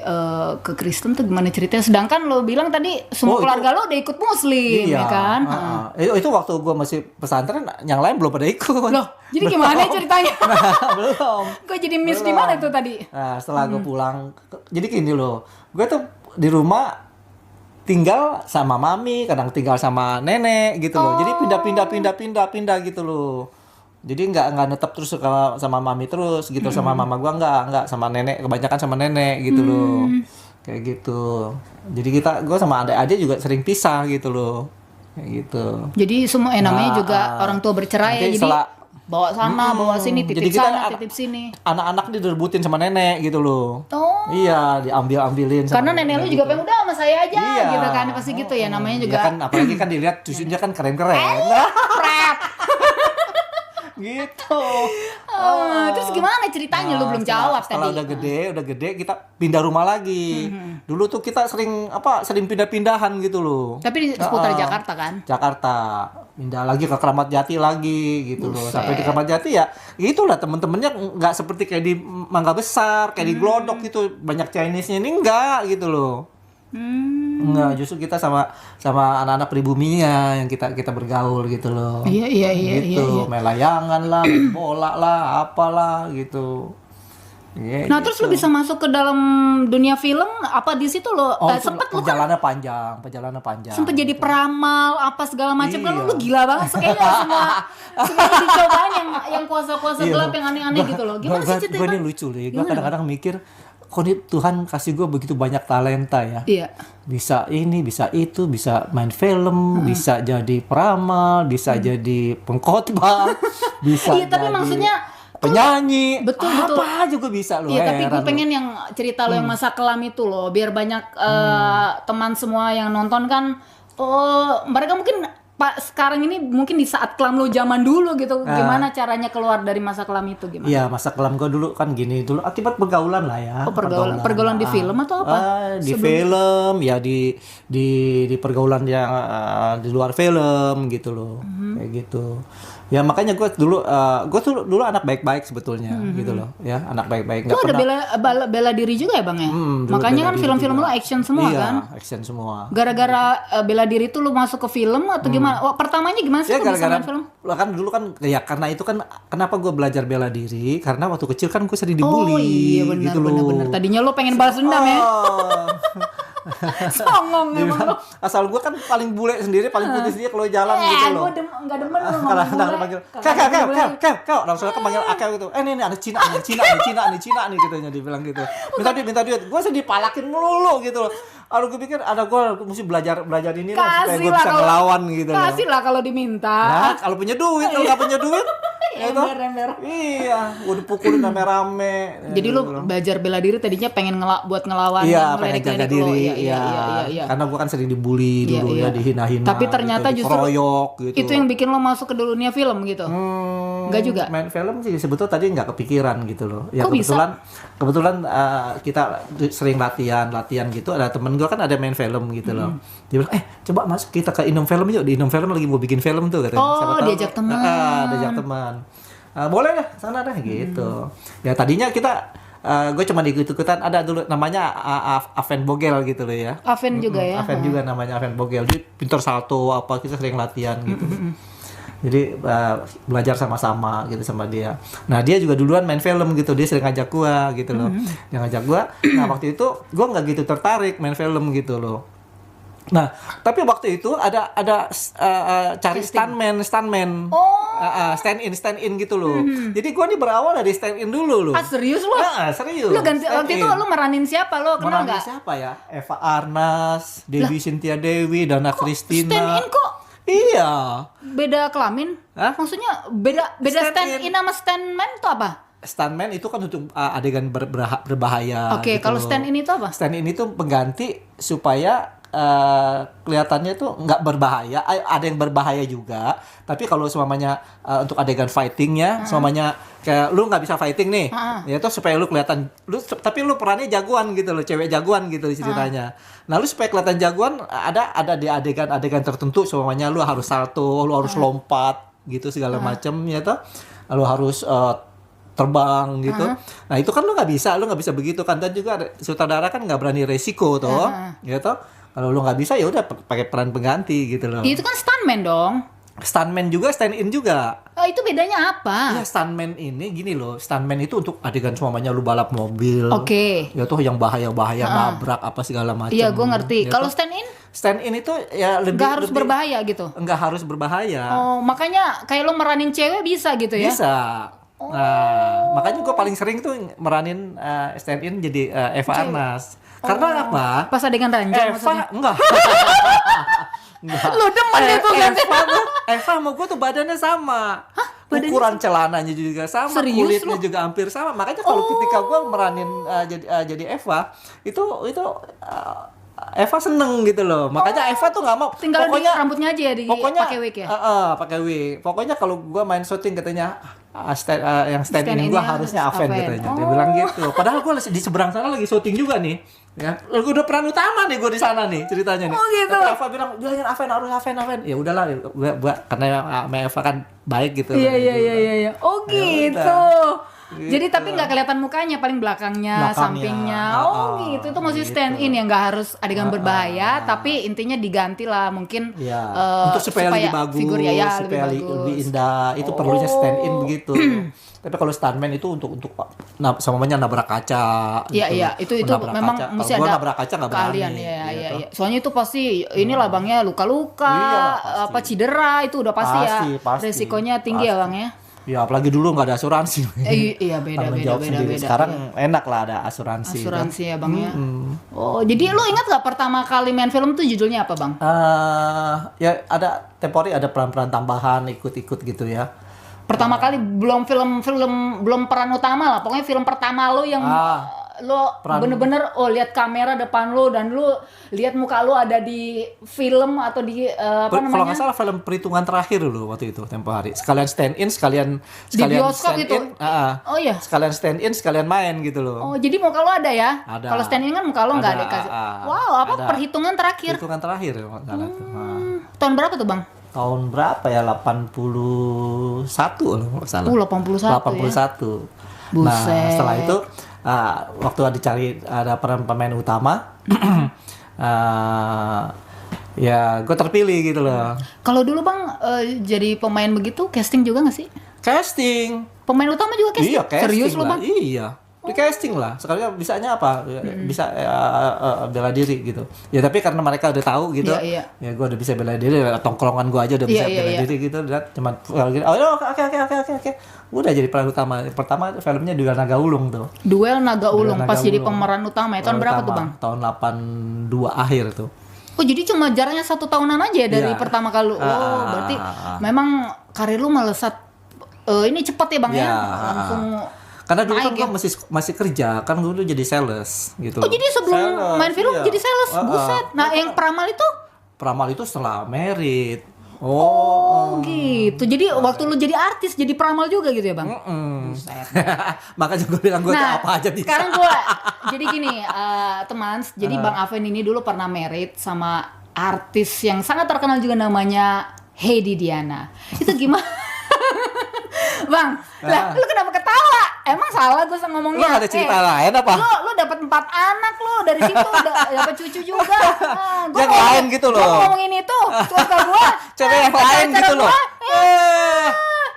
Speaker 1: ke Kristen tuh gimana ceritanya? Sedangkan lo bilang tadi semua keluarga lo udah ikut Muslim ya kan?
Speaker 2: Itu waktu gua masih pesantren, yang lain belum pada ikut.
Speaker 1: Loh jadi gimana ceritanya?
Speaker 2: Belum.
Speaker 1: Kok jadi miss di mana tuh tadi?
Speaker 2: Nah, setelah gue pulang, jadi gini loh, gue tuh di rumah tinggal sama mami, kadang tinggal sama nenek gitu loh. Jadi pindah gitu loh. Jadi nggak netap terus sama mami terus gitu, sama mama gua nggak sama nenek, kebanyakan sama nenek gitu loh. Kayak gitu. Jadi gua sama adik-adik juga sering pisah gitu loh. Kayak gitu.
Speaker 1: Jadi semua namanya juga orang tua bercerai ya,
Speaker 2: nanti
Speaker 1: jadi bawa sana, bawa sini, titip
Speaker 2: jadi kita
Speaker 1: sana, titip sini.
Speaker 2: Anak-anak direbutin sama nenek gitu loh.
Speaker 1: Oh.
Speaker 2: Iya, diambil-ambilin sama
Speaker 1: Karena nenek lu juga pengen udah sama saya aja
Speaker 2: Iya.
Speaker 1: gitu kan, pasti gitu ya namanya juga.
Speaker 2: Ya kan, apalagi kan dilihat cucunya kan keren-keren.
Speaker 1: Prep.
Speaker 2: Gitu.
Speaker 1: Terus gimana ceritanya lu belum jawab
Speaker 2: setelah
Speaker 1: tadi?
Speaker 2: udah gede kita pindah rumah lagi. Dulu tuh kita sering pindah-pindahan gitu loh.
Speaker 1: Tapi di seputar Jakarta kan?
Speaker 2: Jakarta, pindah lagi ke Kramat Jati lagi gitu loh. Sampai di Kramat Jati ya itulah temen-temennya nggak seperti kayak di Mangga Besar, kayak di Glodok gitu, banyak Chinese-nya, ini enggak gitu loh. Enggak, justru kita sama anak-anak pribuminya yang kita bergaul gitu loh.
Speaker 1: Iya.
Speaker 2: Gitu, main layangan lah, main bola lah, apalah gitu.
Speaker 1: Nah, terus lu bisa masuk ke dalam dunia film apa di situ lo? Sempet lu kan
Speaker 2: perjalanan panjang.
Speaker 1: sempet jadi peramal apa segala macam kan
Speaker 2: Iya.
Speaker 1: lu gila banget kayaknya semua dicobaan yang kuasa-kuasa gelap yang aneh-aneh gitu loh. Gimana sih
Speaker 2: Gue
Speaker 1: ceritanya?
Speaker 2: ini lucu nih, gue kadang-kadang mikir, kok nih Tuhan kasih gue begitu banyak talenta ya.
Speaker 1: Iya.
Speaker 2: Bisa ini, bisa itu, bisa main film, bisa jadi peramal, bisa jadi pengkhotbah, bisa
Speaker 1: Iya, tapi
Speaker 2: jadi
Speaker 1: maksudnya
Speaker 2: penyanyi,
Speaker 1: betul.
Speaker 2: apa aja gue bisa loh.
Speaker 1: Iya, tapi gue
Speaker 2: heran
Speaker 1: pengen yang cerita lo yang masa kelam itu loh, biar banyak teman semua yang nonton kan, mereka mungkin sekarang ini mungkin di saat kelam lo zaman dulu gitu, gimana caranya keluar dari masa kelam itu gimana?
Speaker 2: Iya, masa kelam gue dulu kan gini dulu akibat pergaulan lah ya.
Speaker 1: Oh, pergaulan di film atau apa?
Speaker 2: Di film ya, di pergaulan yang di luar film gitu loh. Kayak gitu. Ya makanya gue tuh dulu anak baik-baik sebetulnya gitu loh, ya, anak baik-baik.
Speaker 1: Itu ada bela diri juga ya Bang ya?
Speaker 2: Dulu
Speaker 1: Makanya
Speaker 2: bela
Speaker 1: kan
Speaker 2: diri
Speaker 1: film-film
Speaker 2: juga.
Speaker 1: lo action semua
Speaker 2: Iya,
Speaker 1: kan?
Speaker 2: action semua.
Speaker 1: Gara-gara bela diri tuh lu masuk ke film atau gimana? Oh, pertamanya gimana sih
Speaker 2: Ya
Speaker 1: lu bisa
Speaker 2: gara-gara
Speaker 1: main film?
Speaker 2: kan dulu kan ya, karena itu kan kenapa gue belajar bela diri, karena waktu kecil kan gue sering
Speaker 1: Oh
Speaker 2: dibully
Speaker 1: iya, benar,
Speaker 2: gitu loh.
Speaker 1: benar. Tadinya lo pengen balas dendam ya? Songong
Speaker 2: Dia
Speaker 1: emang lo.
Speaker 2: bilang, asal gue kan paling bule sendiri, paling putih sendiri kalau jalan gitu loh.
Speaker 1: Gue nggak demen lo
Speaker 2: Kalau
Speaker 1: ngomong bule.
Speaker 2: panggil, kau, langsung kan panggil akal gitu. Ini ada Cina nih gitu, dia bilang gitu. Minta duit, gue sih dipalakin melulu gitu loh. Lalu gue pikir gue mesti belajar ini lah supaya gue bisa ngelawan gitu loh.
Speaker 1: Kasih lah kalau diminta.
Speaker 2: Nah, kalau punya duit, kalau nggak punya duit, ya toh?
Speaker 1: Ember.
Speaker 2: Iya, gue dipukulin rame-rame.
Speaker 1: Jadi lu belajar bela diri tadinya pengen buat ngelawan
Speaker 2: Iya, pengen
Speaker 1: ngeledik-ngeledik
Speaker 2: jaga
Speaker 1: lo.
Speaker 2: diri,
Speaker 1: Iya.
Speaker 2: Karena gue kan sering dibully dulu ya, dihina-hina.
Speaker 1: Tapi ternyata
Speaker 2: gitu,
Speaker 1: justru
Speaker 2: dikeroyok gitu.
Speaker 1: itu yang bikin lo masuk ke dunia film gitu. Enggak juga.
Speaker 2: Main film sih sebetulnya tadi nggak kepikiran gitu loh. Ya
Speaker 1: Kok
Speaker 2: kebetulan kita sering latihan gitu. Ada temen gue kan ada main film gitu loh. Dia bilang, coba masuk kita ke Inom Film yuk. Di Inom Film lagi mau bikin film tuh katanya.
Speaker 1: Oh, diajak teman.
Speaker 2: Diajak teman. Boleh dah, sana dah gitu. Ya tadinya gue cuma ikut-ikutan, ada dulu namanya Aven Bogel gitu loh ya.
Speaker 1: Aven juga ya.
Speaker 2: Aven juga namanya, Aven Bogel. Dia pintar salto apa, kita sering latihan gitu. Jadi belajar sama-sama gitu sama dia. Nah dia juga duluan main film gitu, dia sering ngajak gua gitu loh. Dia ngajak gua. Nah waktu itu gua nggak gitu tertarik main film gitu loh. Nah tapi waktu itu ada cari stuntman. Stand in gitu loh. Jadi gua nih berawal dari stand in dulu loh.
Speaker 1: Serius lo?
Speaker 2: Serius.
Speaker 1: Lu ganti waktu itu lu meranin siapa lo? Kenal
Speaker 2: Meranin
Speaker 1: nggak?
Speaker 2: siapa ya? Eva Arnas, Dewi Cynthia Dewi, Dana Christina.
Speaker 1: Stand in kok
Speaker 2: Iya.
Speaker 1: beda kelamin?
Speaker 2: Hah?
Speaker 1: Maksudnya beda
Speaker 2: Stand
Speaker 1: stand in sama standman itu apa?
Speaker 2: Stuntman itu kan untuk adegan berbahaya.
Speaker 1: Oke,
Speaker 2: gitu
Speaker 1: kalau
Speaker 2: loh.
Speaker 1: stand in itu apa?
Speaker 2: Stand in itu pengganti supaya kelihatannya tuh nggak berbahaya. Ada yang berbahaya juga. Tapi kalau semuanya untuk adegan fightingnya, semuanya kayak lu nggak bisa fighting nih, ya tuh supaya lu kelihatan, tapi lu perannya jagoan gitu loh, cewek jagoan gitu ceritanya. Nah lu supaya kelihatan jagoan, ada di adegan tertentu, semuanya lu harus salto, lu harus lompat gitu segala macam ya tuh, lu harus terbang gitu. Nah itu kan lu nggak bisa begitu kan. Dan juga sutradara kan nggak berani resiko tuh, gitu. Kalau lu nggak bisa ya udah pakai peran pengganti gitu loh.
Speaker 1: Itu kan stuntman dong.
Speaker 2: Stuntman juga, stand in juga.
Speaker 1: Itu bedanya apa?
Speaker 2: Ya stuntman ini gini loh, stuntman itu untuk adegan semuanya lu balap mobil.
Speaker 1: Oke.
Speaker 2: Ya tuh yang bahaya-bahaya nabrak apa segala macam.
Speaker 1: Iya, gue ngerti.
Speaker 2: Ya
Speaker 1: Kalau
Speaker 2: toh.
Speaker 1: stand in?
Speaker 2: stand in itu ya lebih
Speaker 1: Nggak harus berbahaya gitu.
Speaker 2: Nggak harus berbahaya.
Speaker 1: Oh, makanya kayak lo meranin cewek bisa gitu ya?
Speaker 2: Bisa. Nah, makanya gue paling sering tuh meranin stand in jadi Eva Arnaz. Karena apa?
Speaker 1: Pas adegan ranjang maksudnya.
Speaker 2: Enggak. Enggak.
Speaker 1: Lo demen itu kan?
Speaker 2: Eva sama gue tuh badannya sama.
Speaker 1: Badannya
Speaker 2: Ukuran celananya juga sama,
Speaker 1: Serius
Speaker 2: kulitnya
Speaker 1: lu?
Speaker 2: juga hampir sama. Makanya kalau ketika gue meranin jadi Eva, itu Eva seneng gitu loh. Makanya Eva tuh nggak mau.
Speaker 1: Tinggal di rambutnya aja ya
Speaker 2: Pokoknya
Speaker 1: pakai wig ya?
Speaker 2: pakai wig. Pokoknya kalau gue main syuting katanya yang stand in gue
Speaker 1: in-nya
Speaker 2: harusnya
Speaker 1: harus
Speaker 2: Aven
Speaker 1: Aven.
Speaker 2: katanya. Dia bilang gitu. Padahal gue di seberang sana lagi syuting juga nih. Ya, gue udah peran utama nih gue di sana nih ceritanya nih.
Speaker 1: Oh, gitu.
Speaker 2: Tapi Eva bilang bilangin Aven harus Aven. Ya udahlah, gue karena sama Eva kan baik gitu.
Speaker 1: Iya. Oh
Speaker 2: Ya
Speaker 1: gitu.
Speaker 2: udah.
Speaker 1: Jadi tapi nggak kelihatan mukanya, paling belakangnya, sampingnya. Oh gitu. Itu maksudnya stand in ya, nggak harus adegan berbahaya, tapi intinya diganti lah mungkin.
Speaker 2: Ya, untuk supaya lebih bagus,
Speaker 1: figurnya ya
Speaker 2: supaya
Speaker 1: lebih bagus.
Speaker 2: lebih indah. Itu perlunya stand in begitu. Tapi kalau stuntman itu untuk samanya nabrak kaca.
Speaker 1: Iya, itu
Speaker 2: Nabrak
Speaker 1: memang
Speaker 2: kaca.
Speaker 1: mesti
Speaker 2: Kalau gua
Speaker 1: ada
Speaker 2: nabrak kaca nggak berani.
Speaker 1: keahlian,
Speaker 2: gitu.
Speaker 1: iya. Soalnya itu pasti inilah bangnya luka-luka,
Speaker 2: Iya, pasti.
Speaker 1: apa cedera itu udah pasti,
Speaker 2: Pasti.
Speaker 1: resikonya tinggi ya bang ya.
Speaker 2: Ya apalagi dulu nggak ada asuransi.
Speaker 1: Iya beda.
Speaker 2: Sekarang enak lah ada asuransi.
Speaker 1: Asuransi ya bang ya. Oh jadi lu ingat nggak pertama kali main film tuh judulnya apa bang?
Speaker 2: Ya ada temporary, ada peran-peran tambahan ikut-ikut gitu ya.
Speaker 1: Pertama kali belum belum peran utama lah, pokoknya film pertama lo yang lo bener-bener lihat kamera depan lo dan lo lihat muka lo ada di film atau di
Speaker 2: Kalau nggak salah film perhitungan terakhir dulu waktu itu tempo hari. Sekalian stand in, sekalian
Speaker 1: Di bioskop
Speaker 2: stand
Speaker 1: gitu?
Speaker 2: in,
Speaker 1: Oh iya.
Speaker 2: sekalian stand in, sekalian main gitu loh.
Speaker 1: Oh jadi muka lo ada ya?
Speaker 2: Ada.
Speaker 1: Kalau stand in kan muka lo nggak ada
Speaker 2: Ada,
Speaker 1: kasih.
Speaker 2: ada.
Speaker 1: Wow, apa perhitungan terakhir?
Speaker 2: Perhitungan terakhir nggak salah tuh.
Speaker 1: Tahun berapa tuh bang?
Speaker 2: Tahun berapa ya? 81 loh nggak salah.
Speaker 1: 81 ya.
Speaker 2: 81. Nah,
Speaker 1: Buset.
Speaker 2: setelah itu waktu dicari ada peran pemain utama, ya gue terpilih gitu loh.
Speaker 1: Kalau dulu bang jadi pemain begitu casting juga nggak sih?
Speaker 2: Casting.
Speaker 1: Pemain utama juga casting?
Speaker 2: Iya, casting
Speaker 1: Serius lo
Speaker 2: lah.
Speaker 1: bang?
Speaker 2: Iya. Di casting lah. Sekalinya bisanya apa? Bisa bela diri gitu. Ya tapi karena mereka udah tahu gitu.
Speaker 1: Iya.
Speaker 2: Ya gue udah bisa bela diri. Tongkrongan gue aja udah bisa bela diri gitu. Dan cuma gini. Oh, oke. Udah jadi peran utama. Pertama filmnya Duel Naga Ulung tuh.
Speaker 1: Duel Naga Ulung. Pas
Speaker 2: Naga
Speaker 1: jadi
Speaker 2: Ulung.
Speaker 1: pemeran utama ya. Tahun
Speaker 2: Peran
Speaker 1: berapa
Speaker 2: utama,
Speaker 1: tuh bang?
Speaker 2: Tahun 82 akhir tuh.
Speaker 1: Oh jadi cuma jaraknya 1 tahunan aja ya dari
Speaker 2: Iya.
Speaker 1: pertama kali. Oh berarti memang karir lu melesat ini cepat ya bang ya?
Speaker 2: Iya.
Speaker 1: Langsung.
Speaker 2: Karena dulu kan
Speaker 1: naik
Speaker 2: gue
Speaker 1: ya?
Speaker 2: masih kerja, kan gue dulu jadi sales gitu.
Speaker 1: Oh jadi sebelum main film
Speaker 2: iya.
Speaker 1: jadi sales, buset. Nah yang peramal itu?
Speaker 2: Peramal itu setelah merit.
Speaker 1: Oh gitu. Jadi waktu lu jadi artis jadi peramal juga gitu ya bang? Buset.
Speaker 2: Makanya gue bilang gue
Speaker 1: Nah,
Speaker 2: apa aja bisa.
Speaker 1: sekarang gue jadi gini, teman. Jadi Bang Aven ini dulu pernah merit sama artis yang sangat terkenal juga namanya Heidi Diana. Itu gimana? Bang, lah lu kenapa ketawa? Emang salah gue ngomongnya?
Speaker 2: Lu gak ada cerita lain apa?
Speaker 1: Lu dapat 4 anak lu dari situ udah dapat cucu juga. Gua
Speaker 2: Yang lain gitu loh.
Speaker 1: Gua ngomongin itu, suka gua.
Speaker 2: Cewek yang lain gitu loh.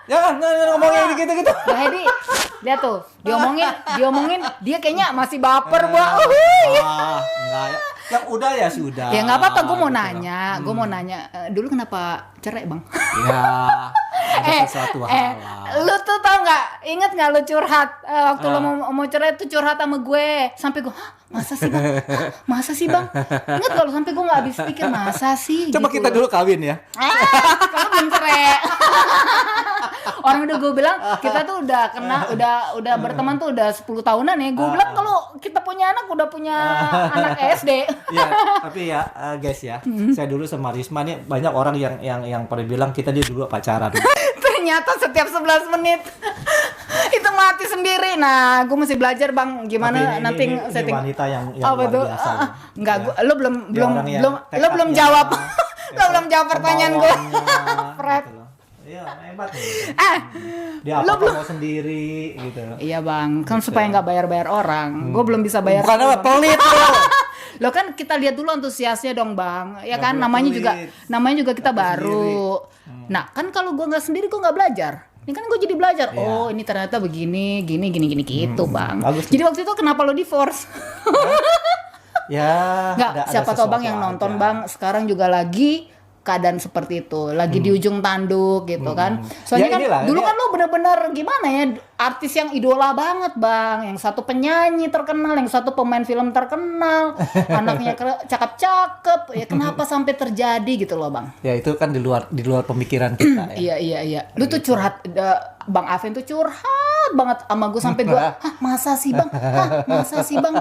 Speaker 2: Jangan ngomongin gitu-gitu.
Speaker 1: Bang Hedi, lihat tuh, diomongin, dia kayaknya masih baper gua.
Speaker 2: Enggak ya. Yang udah ya sudah.
Speaker 1: Ya nggak apa-apa, gue mau
Speaker 2: gitu
Speaker 1: nanya, dulu kenapa cerai bang?
Speaker 2: Ya, ada sesuatu hal lah.
Speaker 1: Lu tuh tau nggak? Ingat nggak lu curhat waktu lu mau cerai tuh curhat sama gue, sampai gue, masa sih bang? Masa sih bang? Ingat nggak lu sampai gue nggak habis pikir masa sih?
Speaker 2: Coba
Speaker 1: gitu
Speaker 2: kita
Speaker 1: loh.
Speaker 2: dulu kawin ya.
Speaker 1: Kamu belum cerai. Orang udah gue bilang kita tuh udah berteman tuh udah 10 tahunan ya. Gue bilang kalau kita punya anak udah punya anak SD.
Speaker 2: Iya, tapi ya guys ya, saya dulu sama Risma nih banyak orang yang pada bilang kita dia dulu pacaran.
Speaker 1: Ternyata setiap 11 menit itu mati sendiri. Nah, gue mesti belajar bang gimana
Speaker 2: Tapi
Speaker 1: nanti
Speaker 2: ini
Speaker 1: setting.
Speaker 2: wanita yang
Speaker 1: Apa
Speaker 2: luar
Speaker 1: tuh?
Speaker 2: biasa.
Speaker 1: Enggak,
Speaker 2: Ya.
Speaker 1: lo
Speaker 2: Dia orang yang
Speaker 1: lo belum
Speaker 2: tekadnya,
Speaker 1: jawab. Lo belum jawab pertanyaan gue.
Speaker 2: kemauannya,
Speaker 1: Fred.
Speaker 2: gitu loh. Iya, hebat nih. Dia
Speaker 1: lo
Speaker 2: apa mau sendiri gitu.
Speaker 1: Iya bang, kan supaya nggak bayar orang. Gue belum bisa bayar.
Speaker 2: Bukan apa pelit loh.
Speaker 1: Lo kan kita lihat dulu antusiasnya dong bang, ya
Speaker 2: Nggak
Speaker 1: kan
Speaker 2: boleh
Speaker 1: namanya juga kita
Speaker 2: Aku
Speaker 1: baru. Nah kan kalau gue nggak sendiri gue nggak belajar. Ini kan gue jadi belajar.
Speaker 2: Iya.
Speaker 1: Oh ini ternyata begini, gini gitu bang.
Speaker 2: bagus.
Speaker 1: Jadi waktu itu kenapa lo divorce?
Speaker 2: Ya,
Speaker 1: Nggak,
Speaker 2: ada
Speaker 1: siapa tahu Bang
Speaker 2: sesuatu
Speaker 1: yang nonton
Speaker 2: aja.
Speaker 1: Bang sekarang juga lagi keadaan seperti itu, lagi di ujung tanduk gitu kan. Soalnya
Speaker 2: Ya,
Speaker 1: kan
Speaker 2: inilah,
Speaker 1: dulu
Speaker 2: ini-
Speaker 1: kan lu bener-bener gimana ya, artis yang idola banget Bang, yang satu penyanyi terkenal, yang satu pemain film terkenal, anaknya cakep-cakep, ya kenapa sampai terjadi gitu loh Bang?
Speaker 2: Ya itu kan di luar pemikiran kita ya.
Speaker 1: Iya. Lu tuh curhat, Bang Aven tuh curhat banget sama gue sampai gue, hah masa sih Bang? Hah masa sih Bang?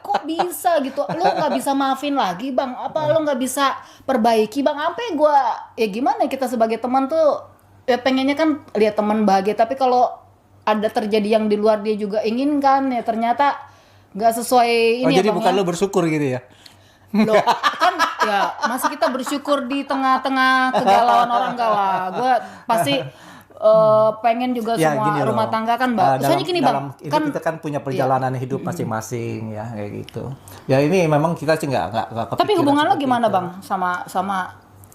Speaker 1: Kok bisa gitu? Lu nggak bisa maafin lagi Bang? Apa lu nggak bisa perbaiki Bang? Sampai gue, ya gimana kita sebagai teman tuh, ya pengennya kan lihat teman bahagia. Tapi kalau ada terjadi yang di luar dia juga inginkan, ya ternyata nggak sesuai
Speaker 2: Oh,
Speaker 1: ini ya
Speaker 2: jadi
Speaker 1: Bang
Speaker 2: bukan
Speaker 1: ya.
Speaker 2: lo bersyukur gitu ya?
Speaker 1: Loh, kan ya masih kita bersyukur di tengah-tengah kegalauan orang enggak lah. Gue pasti pengen juga semua
Speaker 2: gini
Speaker 1: rumah
Speaker 2: loh.
Speaker 1: tangga kan, Mbak. Soalnya gini, Bang.
Speaker 2: Ini
Speaker 1: Kan
Speaker 2: kita kan punya perjalanan hidup masing-masing ya kayak gitu. Ya ini memang kita sih nggak
Speaker 1: tapi
Speaker 2: kepikiran
Speaker 1: hubungan lo
Speaker 2: seperti
Speaker 1: gimana,
Speaker 2: itu.
Speaker 1: Bang? Sama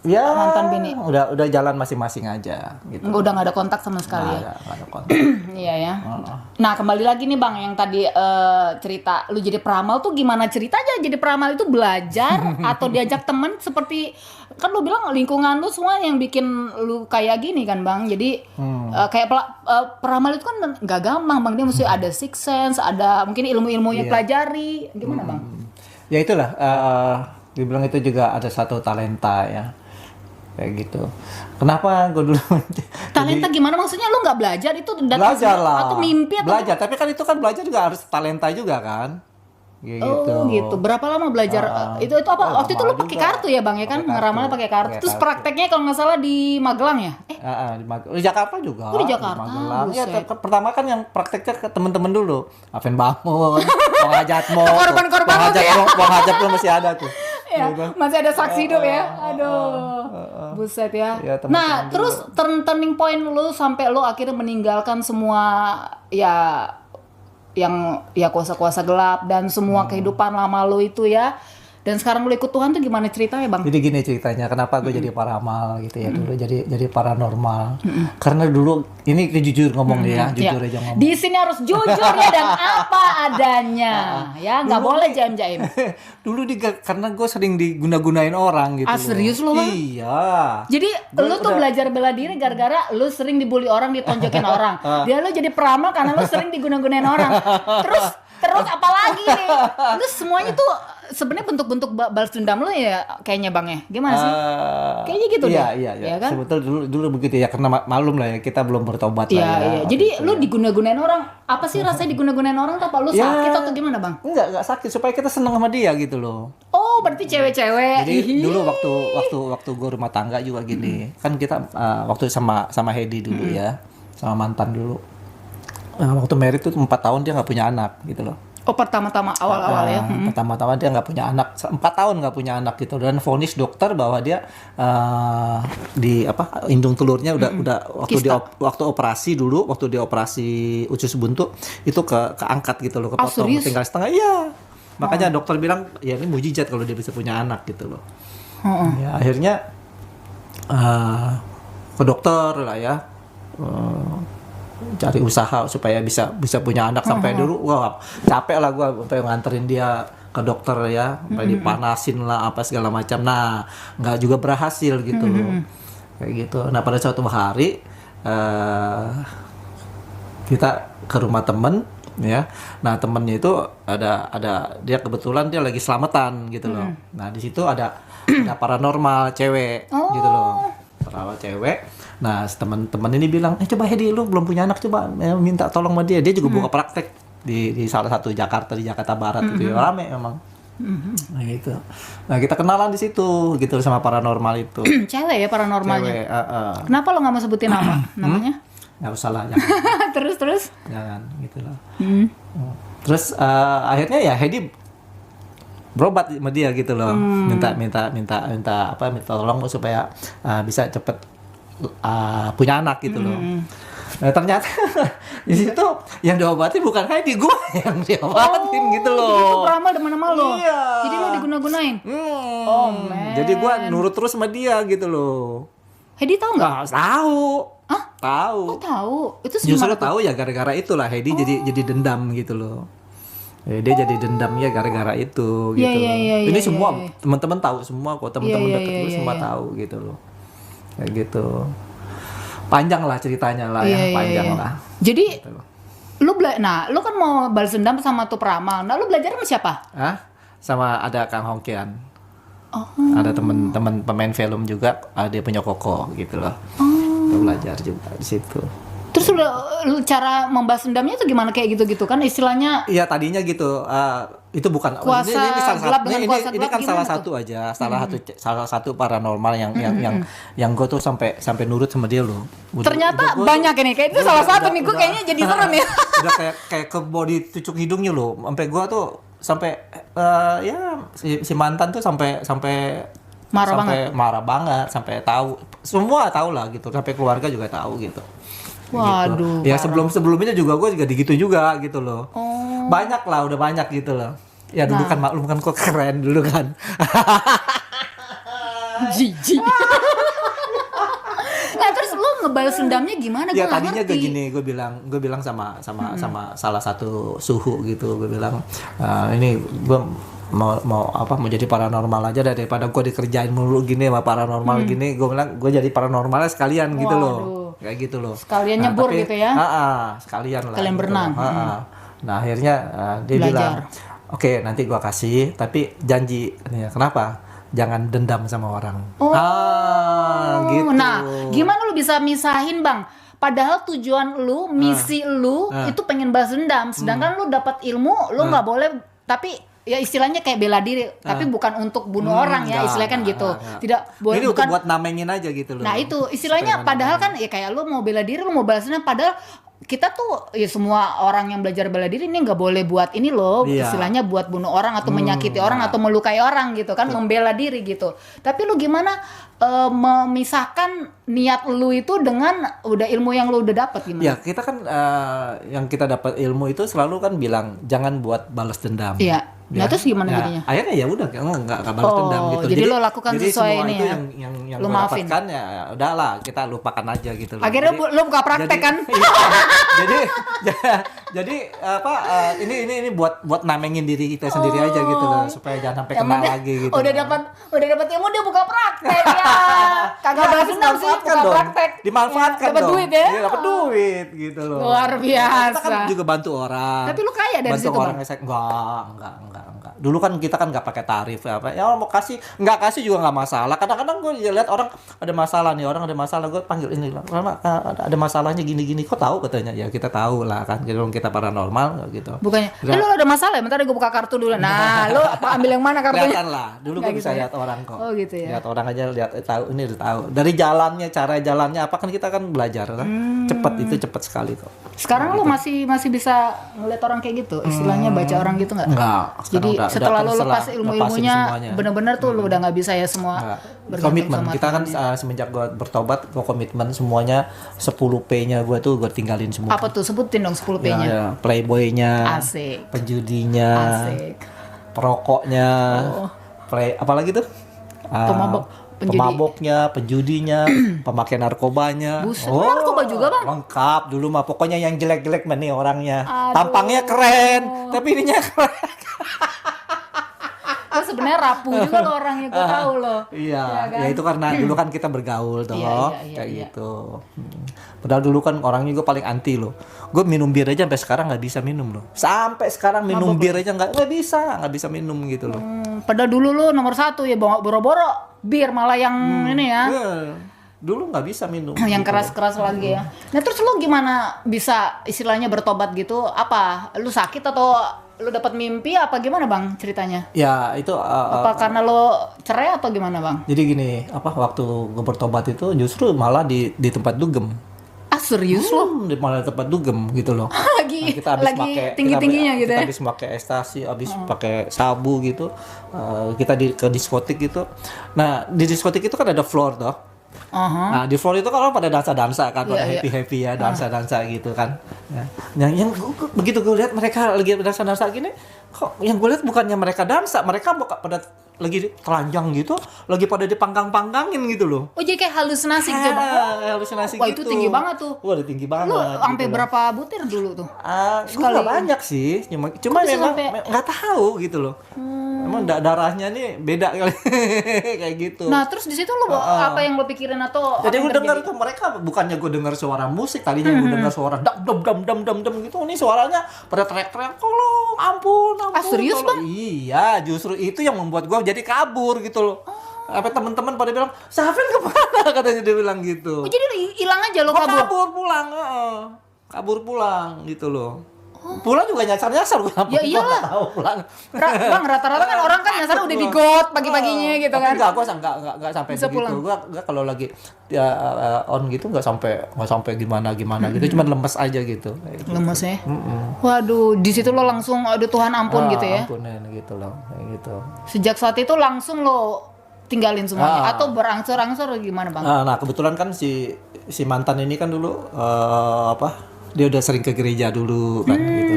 Speaker 2: Ya
Speaker 1: mantan bini?
Speaker 2: udah jalan masing-masing aja gitu.
Speaker 1: udah nggak ada kontak sama sekali ya?
Speaker 2: Nggak ada kontak.
Speaker 1: Iya ya. Nah, kembali lagi nih Bang yang tadi cerita lu jadi peramal tuh gimana ceritanya? Jadi peramal itu belajar atau diajak temen seperti kan lu bilang lingkungan lu semua yang bikin lu kayak gini kan Bang. Jadi kayak peramal itu kan nggak gampang Bang. Dia mesti ada sixth sense, ada mungkin ilmu-ilmu yang pelajari. Gimana Bang?
Speaker 2: Ya itulah dibilang itu juga ada satu talenta ya. Kayak gitu. Kenapa gue dulu
Speaker 1: Talenta gimana maksudnya? Lu nggak belajar itu datang
Speaker 2: belajar
Speaker 1: sendiri
Speaker 2: lah.
Speaker 1: atau mimpi atau
Speaker 2: Belajar, tapi kan itu kan belajar juga harus talenta juga kan. Gitu.
Speaker 1: Oh gitu. Berapa lama belajar? Itu apa? Waktu itu lu
Speaker 2: lama
Speaker 1: pakai
Speaker 2: juga.
Speaker 1: kartu ya Bang ya kan?
Speaker 2: Pakai kartu.
Speaker 1: Ngeramalnya pakai kartu.
Speaker 2: Pakai
Speaker 1: Terus
Speaker 2: kartu.
Speaker 1: prakteknya kalau nggak salah di Magelang ya?
Speaker 2: Di Jakarta juga.
Speaker 1: Oh, di Jakarta,
Speaker 2: Magelang. Ya,
Speaker 1: buset.
Speaker 2: pertama kan yang prakteknya ke temen-temen dulu. Aven Bangun, Bang Hajatmo.
Speaker 1: Korban-korban
Speaker 2: Bang
Speaker 1: lu tuh ya?
Speaker 2: Bang Hajatmo masih ada tuh.
Speaker 1: Ya,
Speaker 2: Gitu.
Speaker 1: masih ada saksi hidup ya. Aduh. Buset ya.
Speaker 2: Ya, teman-teman
Speaker 1: Nah,
Speaker 2: dulu.
Speaker 1: terus turning point lu sampai lu akhirnya meninggalkan semua ya yang ya kuasa-kuasa gelap dan semua kehidupan lama lu itu ya. Dan sekarang lu ikut Tuhan tuh gimana ceritanya, Bang?
Speaker 2: Jadi gini ceritanya, kenapa gue jadi paramal gitu ya dulu, jadi paranormal. Karena dulu ini jujur ngomong ya, jujur aja ngomong.
Speaker 1: Di sini harus jujur ya dan apa adanya. Ya, nggak boleh jaim-jaim.
Speaker 2: Dulu karena gue sering diguna-gunain orang gitu.
Speaker 1: Ah, serius lu, Bang?
Speaker 2: Iya.
Speaker 1: Jadi lu tuh belajar bela diri gara-gara lu sering dibully orang, ditonjokin orang. Dia lu jadi peramal karena lu sering diguna-gunain orang. Terus apalagi nih? Lu semuanya tuh sebenarnya bentuk-bentuk balas dendam lu ya kayaknya Bang ya. Gimana sih? Kayaknya gitu
Speaker 2: iya,
Speaker 1: deh.
Speaker 2: Iya.
Speaker 1: Ya kan?
Speaker 2: Sebetulnya dulu begitu ya, karena malum lah ya, kita belum bertobat
Speaker 1: Iya,
Speaker 2: lah ya.
Speaker 1: iya. Jadi lu diguna-gunain orang. Apa sih rasanya diguna-gunain orang tuh? Apa lu
Speaker 2: Ya.
Speaker 1: sakit atau gimana, Bang?
Speaker 2: Enggak sakit, supaya kita seneng sama dia gitu loh.
Speaker 1: Oh, berarti cewek-cewek.
Speaker 2: Jadi dulu waktu gue rumah tangga juga gini, kan kita waktu sama Hedi dulu ya, sama mantan dulu. Waktu married tuh 4 tahun dia nggak punya anak gitu loh.
Speaker 1: Oh, pertama-tama awal-awal ya.
Speaker 2: Pertama-tama dia nggak punya anak, 4 tahun nggak punya anak gitu, dan vonis dokter bahwa dia di indung telurnya udah waktu waktu operasi dulu, waktu dia operasi usus buntu itu keangkat gitu loh, kepotong
Speaker 1: serius?
Speaker 2: tinggal setengah. Iya. Makanya dokter bilang ya ini mujizat kalau dia bisa punya anak gitu loh. Ya, akhirnya ke dokter lah ya. Cari usaha supaya bisa punya anak. Sampai dulu wah capek lah gua sampai nganterin dia ke dokter ya, sampai dipanasin lah apa segala macam. Nah, nggak juga berhasil gitu loh. Kayak gitu. Nah, pada suatu hari kita ke rumah temen ya. Nah, temennya itu ada dia kebetulan dia lagi selamatan gitu loh. Nah, di situ ada paranormal cewek gitu loh. Paranormal cewek. Nah, teman-teman ini bilang, coba Hedi, lu belum punya anak, coba minta tolong sama dia. Dia juga buka praktek di salah satu di Jakarta Barat itu, rame memang. Nah, gitu. Nah, kita kenalan di situ gitu sama paranormal itu.
Speaker 1: Cewek ya paranormalnya.
Speaker 2: Cewek,
Speaker 1: Kenapa lo nggak mau sebutin namanya?
Speaker 2: nggak usah lah, jangan,
Speaker 1: Terus.
Speaker 2: jangan gitu loh. Terus akhirnya ya Hedi berobat sama dia gitu loh, minta tolong supaya bisa cepet punya anak gitu loh. Nah, ternyata di situ yang diobati bukan Heidi, gue yang diobatin gitu loh.
Speaker 1: Itu peramal demen sama lo.
Speaker 2: Iya.
Speaker 1: Jadi lo digunagunain. Oh man.
Speaker 2: Jadi gue nurut terus sama dia gitu loh.
Speaker 1: Hedi tahu nggak?
Speaker 2: Tahu.
Speaker 1: Hah?
Speaker 2: Tahu.
Speaker 1: Oh tahu. Itu
Speaker 2: Justru
Speaker 1: semua.
Speaker 2: tahu ya gara-gara itulah Heidi jadi dendam gitu loh. Dia jadi dendamnya gara-gara itu gitu.
Speaker 1: Iya,
Speaker 2: Ini
Speaker 1: iya,
Speaker 2: semua
Speaker 1: iya.
Speaker 2: teman-teman tahu semua kok, teman-teman
Speaker 1: Iya,
Speaker 2: dekat
Speaker 1: iya,
Speaker 2: gue
Speaker 1: iya,
Speaker 2: semua
Speaker 1: iya.
Speaker 2: tahu gitu loh. Kayak gitu. Panjang lah ceritanya lah
Speaker 1: Iya,
Speaker 2: ya,
Speaker 1: iya,
Speaker 2: panjang
Speaker 1: iya.
Speaker 2: lah.
Speaker 1: Jadi
Speaker 2: Gitu loh.
Speaker 1: lu kan mau balas dendam sama tuh peramal. Nah, lu belajar sama siapa?
Speaker 2: Hah? Sama ada Kang Hongkian.
Speaker 1: Oh.
Speaker 2: Ada teman-teman pemain film juga, dia punya koko gitu loh. Kita belajar juga di situ.
Speaker 1: Terus lu cara membahas dendamnya itu gimana kayak gitu-gitu kan istilahnya
Speaker 2: Iya tadinya gitu, itu bukan
Speaker 1: Kuasa
Speaker 2: ini salah
Speaker 1: gelap
Speaker 2: satu,
Speaker 1: dengan
Speaker 2: ini
Speaker 1: kuasa
Speaker 2: ini
Speaker 1: gelap
Speaker 2: kan salah
Speaker 1: gimana
Speaker 2: satu aja, salah satu paranormal yang gue tuh sampai nurut sama dia loh.
Speaker 1: ternyata
Speaker 2: Gua tuh-
Speaker 1: banyak ini kayak itu
Speaker 2: gua
Speaker 1: salah
Speaker 2: udah-
Speaker 1: satu nih gue
Speaker 2: udah-
Speaker 1: kayaknya jadi serem ya.
Speaker 2: Udah kayak kebo ditucuk hidungnya loh, sampai gue tuh sampai ya si mantan tuh sampai
Speaker 1: Marah
Speaker 2: marah banget, sampai tahu semua tahu lah gitu, sampai keluarga juga tahu gitu.
Speaker 1: Waduh.
Speaker 2: Gitu. Ya sebelumnya juga gue juga gitu juga gitu loh.
Speaker 1: Oh.
Speaker 2: Banyak lah, udah banyak gitu loh. Ya dulu kan maklum kan kok keren dulu kan.
Speaker 1: Jijik. Nah, terus lu ngebales dendamnya gimana?
Speaker 2: Ya
Speaker 1: Gua nggak
Speaker 2: tadinya
Speaker 1: ngerti.
Speaker 2: kayak gini, gue bilang sama salah satu suhu gitu, gue bilang ini gue mau jadi paranormal aja daripada gue dikerjain mulu gini sama paranormal gini. Gue bilang gue jadi paranormalnya sekalian gitu loh. Kayak gitu loh.
Speaker 1: Sekalian nyebur
Speaker 2: tapi,
Speaker 1: gitu ya?
Speaker 2: Sekalian lah.
Speaker 1: Sekalian
Speaker 2: gitu
Speaker 1: berenang.
Speaker 2: loh. Nah akhirnya dia
Speaker 1: Belajar.
Speaker 2: bilang, oke nanti gua kasih, tapi janji. Nih, kenapa? Jangan dendam sama orang.
Speaker 1: Oh.
Speaker 2: Gitu.
Speaker 1: Nah, gimana lu bisa misahin, Bang? Padahal tujuan lu, misi lu itu pengen balas dendam, sedangkan lu dapat ilmu, lu nggak boleh, tapi ya istilahnya kayak bela diri, tapi bukan untuk bunuh orang ya, istilahnya kan gitu. Tidak boleh,
Speaker 2: Ini
Speaker 1: bukan.
Speaker 2: untuk buat namengin aja gitu loh.
Speaker 1: Nah itu istilahnya padahal kan ya kayak lu mau bela diri, lu mau balas dendam, padahal kita tuh ya semua orang yang belajar bela diri ini nggak boleh buat ini loh,
Speaker 2: Iya.
Speaker 1: istilahnya buat bunuh orang atau menyakiti orang atau melukai orang gitu kan, membela diri gitu. Tapi lu gimana memisahkan niat lu itu dengan udah ilmu yang lu udah dapat gimana?
Speaker 2: Ya kita kan yang kita dapat ilmu itu selalu kan bilang jangan buat balas dendam.
Speaker 1: Iya. Nah, terus gimana
Speaker 2: Ya,
Speaker 1: jadinya?
Speaker 2: Akhirnya ya udah nggak balas
Speaker 1: Oh,
Speaker 2: dendam gitu.
Speaker 1: jadi lo lakukan
Speaker 2: jadi
Speaker 1: sesuai
Speaker 2: semua
Speaker 1: ini
Speaker 2: itu
Speaker 1: ya?
Speaker 2: yang
Speaker 1: Lo
Speaker 2: gue
Speaker 1: maafin?
Speaker 2: dapatkan ya udahlah kita lupakan aja gitu loh.
Speaker 1: Akhirnya
Speaker 2: Jadi-
Speaker 1: lu buka praktek kan?
Speaker 2: jadi jadi apa ini buat namengin diri kita sendiri aja gitu loh supaya jangan sampai
Speaker 1: Yang
Speaker 2: kena
Speaker 1: penting
Speaker 2: lagi gitu.
Speaker 1: Udah dapat ilmu dia buka praktek ya. Kagak balas dendam sih,
Speaker 2: Dimanfaatkan
Speaker 1: buka
Speaker 2: dong.
Speaker 1: praktek.
Speaker 2: Dimanfaatkan
Speaker 1: Dapat
Speaker 2: dong.
Speaker 1: duit ya?
Speaker 2: Iya, dapat duit gitu loh.
Speaker 1: Luar biasa.
Speaker 2: Kita kan juga bantu orang.
Speaker 1: Tapi lu kaya dari
Speaker 2: bantu
Speaker 1: situ,
Speaker 2: orang
Speaker 1: Bang?
Speaker 2: enggak. Dulu kan kita kan nggak pakai tarif apa. Ya mau kasih, nggak kasih juga nggak masalah. Kadang-kadang gue lihat orang ada masalah nih, orang ada masalah, gue panggil ini lah. Ada masalahnya gini-gini. Kok tahu katanya? Ya kita tahu lah kan. Kita paranormal gitu.
Speaker 1: Bukannya, lu ada masalah ya? Bentar gue buka kartu dulu. Nah, lu ambil yang mana kartunya?
Speaker 2: Kelihatan lah. Dulu gue
Speaker 1: Nggak
Speaker 2: bisa
Speaker 1: gitu ya?
Speaker 2: lihat orang kok.
Speaker 1: Oh, gitu ya.
Speaker 2: Lihat orang aja, tahu ini udah tahu. Dari jalannya, cara jalannya apa kan kita kan belajar kan. Cepat sekali kok.
Speaker 1: Sekarang lu masih bisa ngeliat orang kayak gitu? Istilahnya baca orang gitu nggak?
Speaker 2: Enggak.
Speaker 1: Jadi setelah lu lepas
Speaker 2: lepasin
Speaker 1: ilmu-ilmunya,
Speaker 2: semuanya.
Speaker 1: bener-bener tuh lu udah nggak bisa ya semua
Speaker 2: Enggak.
Speaker 1: bergantung
Speaker 2: Komitmen.
Speaker 1: sama
Speaker 2: Kita kan
Speaker 1: Tuhan ya.
Speaker 2: semenjak gua bertobat, gua komitmen semuanya 10P-nya gua tuh gua tinggalin semua.
Speaker 1: Apa tuh? Sebutin dong 10 P-nya.
Speaker 2: Ya, playboy-nya,
Speaker 1: Asik.
Speaker 2: penjudinya,
Speaker 1: Asik.
Speaker 2: perokoknya, apalagi tuh?
Speaker 1: Pemabok, penjudi.
Speaker 2: Pemaboknya, penjudinya, pemakai narkobanya.
Speaker 1: Buset, lu narkoba juga, Bang?
Speaker 2: Lengkap. Dulu mah pokoknya yang jelek-jelek mah nih orangnya.
Speaker 1: Aduh.
Speaker 2: Tampangnya keren, tapi ininya keren.
Speaker 1: Lu sebenarnya rapuh juga lo orangnya, gue tahu lo.
Speaker 2: Iya,
Speaker 1: kan?
Speaker 2: ya itu karena dulu kan kita bergaul toh,
Speaker 1: Iya,
Speaker 2: kayak
Speaker 1: iya.
Speaker 2: gitu. Padahal dulu kan orangnya gue paling anti loh. Gue minum bir aja sampai sekarang nggak bisa minum loh. Sampai sekarang minum bir aja nggak bisa minum gitu loh.
Speaker 1: Padahal dulu lu nomor 1 ya, boro-boro bir malah yang ini ya.
Speaker 2: Dulu nggak bisa minum.
Speaker 1: Yang
Speaker 2: gitu
Speaker 1: keras-keras lagi ya. Nah terus lu gimana bisa istilahnya bertobat gitu? Apa? Lu sakit atau lu dapat mimpi apa gimana Bang ceritanya?
Speaker 2: Ya itu.
Speaker 1: Apa karena lu cerai atau gimana Bang?
Speaker 2: Jadi gini, waktu gue bertobat itu justru malah di tempat dugem.
Speaker 1: Ah serius lo?
Speaker 2: Malah di tempat dugem gitu loh.
Speaker 1: Lagi
Speaker 2: Nah,
Speaker 1: lagi tinggi-tingginya gitu
Speaker 2: kita
Speaker 1: ya?
Speaker 2: habis pakai ekstasi, habis pakai sabu gitu, kita ke diskotik gitu. Nah di diskotik itu kan ada floor toh. Nah di floor itu kan orang pada dansa kan, pada
Speaker 1: Iya,
Speaker 2: happy ya, dansa gitu kan. Ya. Yang begitu gue lihat mereka lagi dansa gini, kok yang gue lihat bukannya mereka dansa, mereka pada lagi telanjang gitu, lagi pada dipanggang-panggangin gitu loh.
Speaker 1: Oh jadi kayak halusinasi gitu bang?
Speaker 2: Halusinasi
Speaker 1: Wah
Speaker 2: gitu.
Speaker 1: itu tinggi banget tuh.
Speaker 2: Wah udah tinggi banget.
Speaker 1: Lu sampai
Speaker 2: gitu loh.
Speaker 1: berapa butir dulu tuh?
Speaker 2: Gue nggak banyak sih, cuma
Speaker 1: bisa
Speaker 2: memang
Speaker 1: sampai-
Speaker 2: nggak tahu gitu loh. Emang darahnya nih beda kali kayak gitu.
Speaker 1: Nah terus di situ lu apa yang lu pikirin atau
Speaker 2: Jadi
Speaker 1: apa yang
Speaker 2: gue dengar
Speaker 1: terjadi?
Speaker 2: tuh mereka bukannya gue dengar suara musik, tadinya gue dengar suara dam gitu. Ini suaranya pada teriak-teriak, tolong, ampun.
Speaker 1: Ah, serius,
Speaker 2: tolong."
Speaker 1: Bang?
Speaker 2: Iya, justru itu yang membuat gue jadi kabur gitu loh. Apa teman-teman pada bilang, Safin kemana? Katanya dia bilang gitu.
Speaker 1: Oh jadi lu hilang aja lo
Speaker 2: Gua
Speaker 1: kabur?
Speaker 2: kabur pulang, kabur pulang gitu loh. Pulang juga nyasar-nyasar gue.
Speaker 1: Ya iyalah.
Speaker 2: Gak tahu pulang.
Speaker 1: Bang rata-rata kan orang kan nyasar udah di got pagi-paginya gitu
Speaker 2: Tapi
Speaker 1: kan.
Speaker 2: gue enggak sampai
Speaker 1: Bisa
Speaker 2: begitu.
Speaker 1: pulang.
Speaker 2: Gue kalau lagi ya, on gitu enggak sampai gimana gitu. Cuma lemes aja gitu. Kayak gitu.
Speaker 1: Lemes ya? Waduh, di situ lo langsung aduh Tuhan ampun gitu ya.
Speaker 2: Ampunin gitu loh, kayak gitu.
Speaker 1: Sejak saat itu langsung lo tinggalin semuanya atau berangsur-angsur gimana bang?
Speaker 2: Nah, kebetulan kan si mantan ini kan dulu dia udah sering ke gereja dulu kan gitu.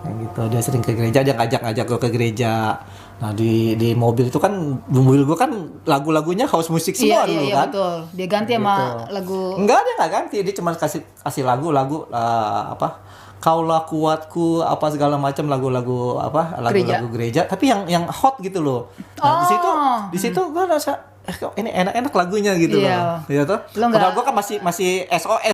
Speaker 2: Kayak gitu. Dia sering ke gereja, dia ngajak gue ke gereja. Nah, di mobil itu kan gue kan lagu-lagunya house musik semua dulu
Speaker 1: Iya
Speaker 2: kan.
Speaker 1: betul. Dia ganti sama lagu.
Speaker 2: Enggak, dia nggak ganti, dia cuma kasih lagu Kaulah kuatku apa segala macam lagu-lagu lagu-lagu gereja tapi yang hot gitu loh. Nah, di situ gue rasa kok ini enak-enak lagunya gitu
Speaker 1: Iya.
Speaker 2: loh. Iya tuh.
Speaker 1: Lo nggak-
Speaker 2: Padahal gue kan masih SOS